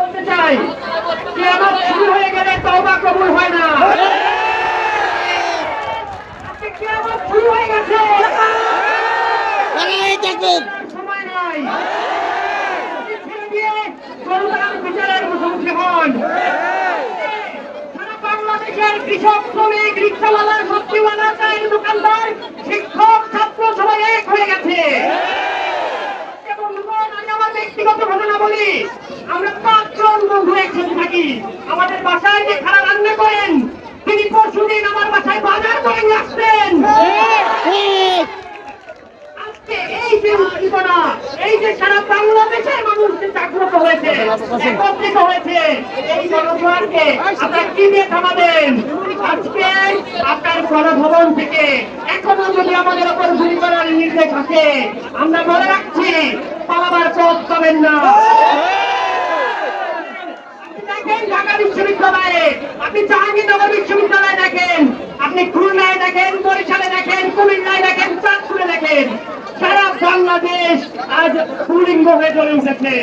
বলতে চাই কিয়ামত শুরু হয়ে গেলে তওবা কবুল হয় না। কিয়ামত শুরু হয়ে গেছে, সময় নাই। ছেড়ে দিয়ে জনতার বিচারের মুখোমুখি হন। সারা বাংলাদেশের কৃষক, শ্রমিক, রিক্সাওয়ালা, সবজিওয়ালা, চায়ের দোকানদার, শিক্ষক, ছাত্র সবাই এক হয়ে গেছে। ব্যক্তিগত ঘটনা বলি, আমরা 5 জন বন্ধু একসাথে থাকি। আমাদের বাসায় যে খারাপ রান্না করেন, তিনি পরশুদিন আমার বাসায় বাজার করে নিয়ে আসতেন। আজকে এই যে উদ্দীপনা, এই যে সারা বাংলাদেশের মানুষ যে জাগ্রত হয়েছে, একত্রিত হয়েছে, এই জনগণকে আপনারা কি দিয়ে থামাবেন? আজকে আপনার গণভবন থেকে এখনো যদি আমাদের উপর গুলি করার নির্দেশ আছে, আমরা মনে রাখছি পালাবার পথ পাবেন না। দেখেন ঢাকা বিশ্ববিদ্যালয়ে, আপনি জাহাঙ্গীরনগর বিশ্ববিদ্যালয়ে দেখেন, আপনি খুলনায় দেখেন, বরিশালে দেখেন, কুমিল্লায় দেখেন, চাঁদপুরে দেখেন, সারা বাংলাদেশ আজ পুলিঙ্গ হয়ে চলে উঠেছে।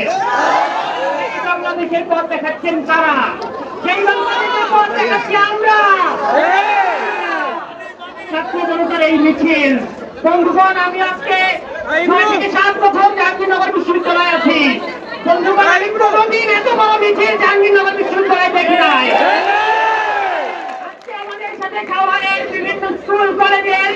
বাংলাদেশের পথ দেখাচ্ছেন কারা? সেই বাংলাদেশের পথ দেখাচ্ছি আমরা। ছাত্র জনতার এই মিছিল, বন্ধুগণ, আমি আজকে 6 থেকে 7 বছর জাহাঙ্গীরনগর বিশ্ববিদ্যালয়ে আছি। বন্ধুগণ, আমি কোনদিন এত বড় মিছিল জাহাঙ্গীরনগর বিশ্ববিদ্যালয়ে দেখি নাই। আজকে আমাদের সাথে খাওয়ারের বিভিন্ন স্কুল কলেজের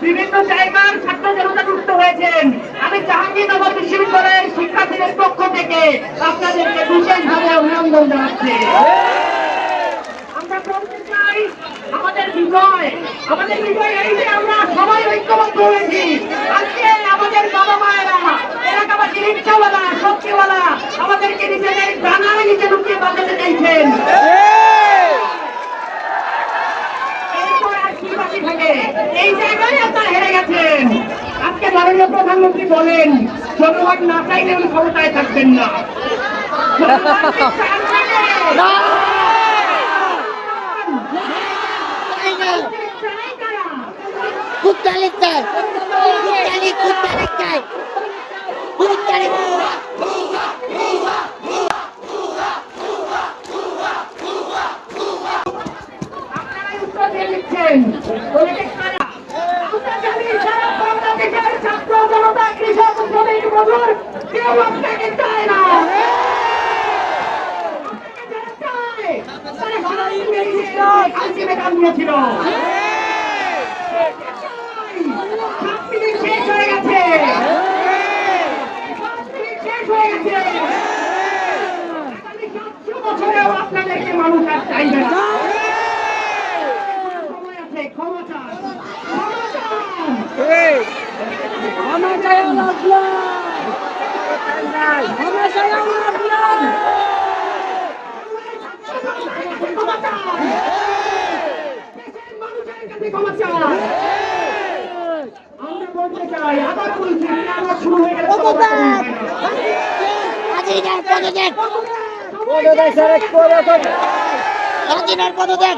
বিভিন্ন জায়গার ছাত্র জনতা যুক্ত হয়েছেন। আমি জাহাঙ্গীরনগর বিশ্ববিদ্যালয়ের শিক্ষার্থীদের পক্ষ থেকে আপনাদেরকে বিশেষভাবে অভিনন্দন জানাচ্ছি। আমরা বলতে চাই, আমাদের বিজয় এই যে আমরা সবাই ঐক্যবদ্ধ হয়েছি। আজকে আমাদের বাবা মায়েরা, এলাকাবাসী, রিক্সাওয়ালা, সবজিওয়ালা আমাদেরকে নিজেদের ডানার নিচে লুকিয়ে বাঁচাতে চাইছেন। এরপর আর কি বাকি থাকে? এই জায়গায় আপনারা হেরে গেছেন। আজকে মাননীয় প্রধানমন্ত্রী বলেন, জনগণ না চাইলে উনি ক্ষমতায় থাকবেন না। ছাত্র জনতা, কৃষক, শ্রমিক, মজুর কেউ আপনাকে চায় না। ছিল শেষ হয়ে গেছে, শেষ হয়ে গেছে। আগামী 700 বছরেও আপনাদেরকে মানুষ আর চাইবে না। সময় আছে, ক্ষমা চান, ক্ষমা চান। ক্ষমা চাই, ক্ষমা চাই, আমরা বলতে চাই, আবার বলছি, কিয়ামত শুরু হয়ে গেছে। পদত্যাগ